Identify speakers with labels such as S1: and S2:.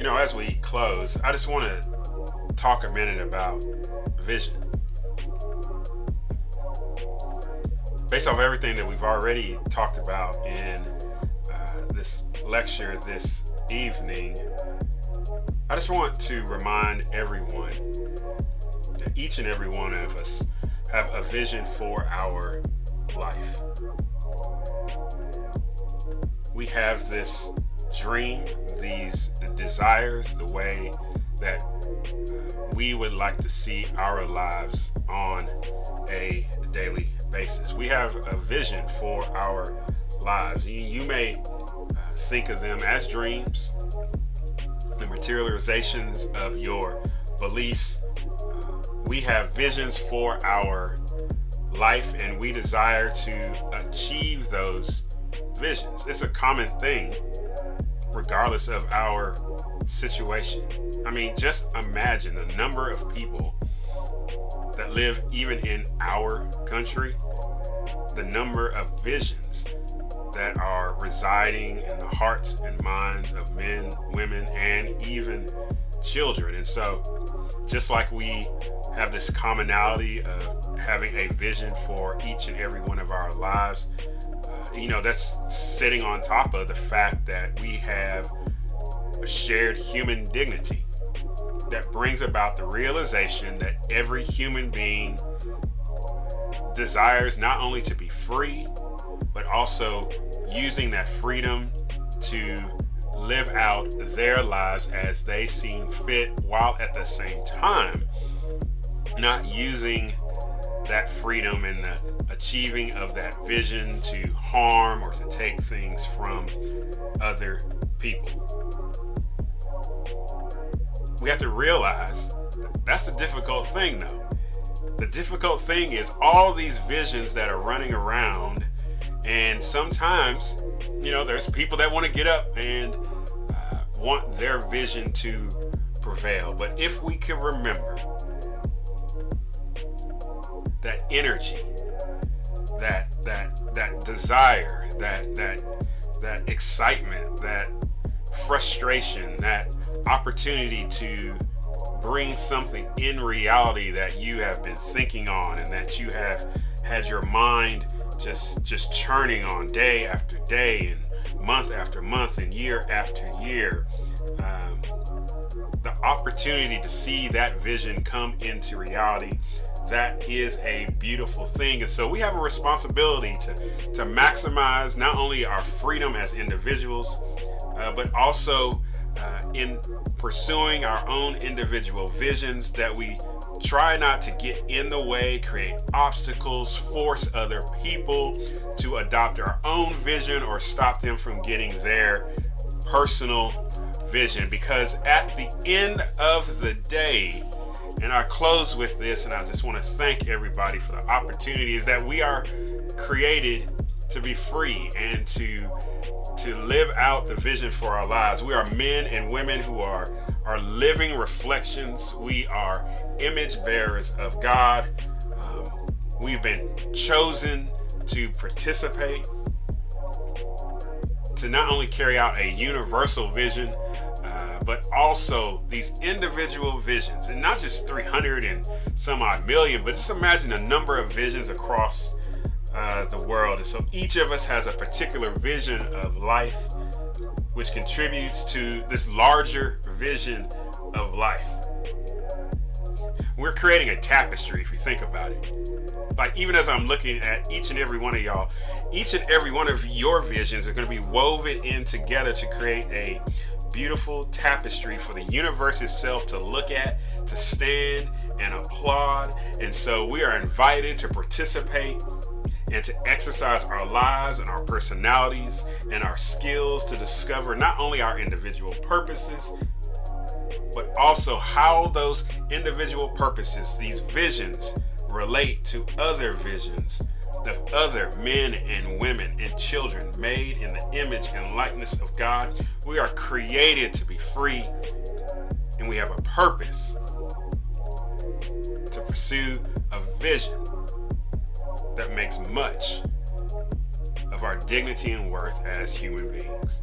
S1: As we close, I just want to talk a minute about vision. Based off everything that we've already talked about in this lecture this evening, I just want to remind everyone that each and every one of us have a vision for our life. We have this dream, these desires, the way that we would like to see our lives on a daily basis. We have a vision for our lives. You may think of them as dreams, the materializations of your beliefs. We have visions for our life, and we desire to achieve those visions. It's a common thing regardless of our situation. I mean, just imagine the number of people that live even in our country, the number of visions that are residing in the hearts and minds of men, women, and even children. And so, just like we have this commonality of having a vision for each and every one of our lives, that's sitting on top of the fact that we have a shared human dignity that brings about the realization that every human being desires not only to be free, but also using that freedom to live out their lives as they seem fit, while at the same time not using that freedom and the achieving of that vision to harm or to take things from other people. We have to realize that's the difficult thing, though. The difficult thing is all these visions that are running around, and sometimes, there's people that want to get up and want their vision to prevail. But if we can remember that energy, that desire, that excitement, that frustration, that opportunity to bring something in reality that you have been thinking on and that you have had your mind just churning on day after day and month after month and year after year, the opportunity to see that vision come into reality, that is a beautiful thing. And so we have a responsibility to maximize not only our freedom as individuals, but also in pursuing our own individual visions, that we try not to get in the way, create obstacles, force other people to adopt our own vision, or stop them from getting their personal vision. Because at the end of the day, and I close with this, and I just want to thank everybody for the opportunity, is that we are created to be free and to live out the vision for our lives. We are men and women who are living reflections. We are image bearers of God. We've been chosen to participate, to not only carry out a universal vision, but also these individual visions, and not just 300 and some odd million, but just imagine the number of visions across the world. And so each of us has a particular vision of life, which contributes to this larger vision of life. We're creating a tapestry, if you think about it. Like, even as I'm looking at each and every one of y'all, each and every one of your visions are going to be woven in together to create a beautiful tapestry for the universe itself to look at, to stand and applaud. And so we are invited to participate and to exercise our lives and our personalities and our skills to discover not only our individual purposes, but also how those individual purposes, these visions, relate to other visions of other men and women and children made in the image and likeness of God. We are created to be free, and we have a purpose to pursue a vision that makes much of our dignity and worth as human beings.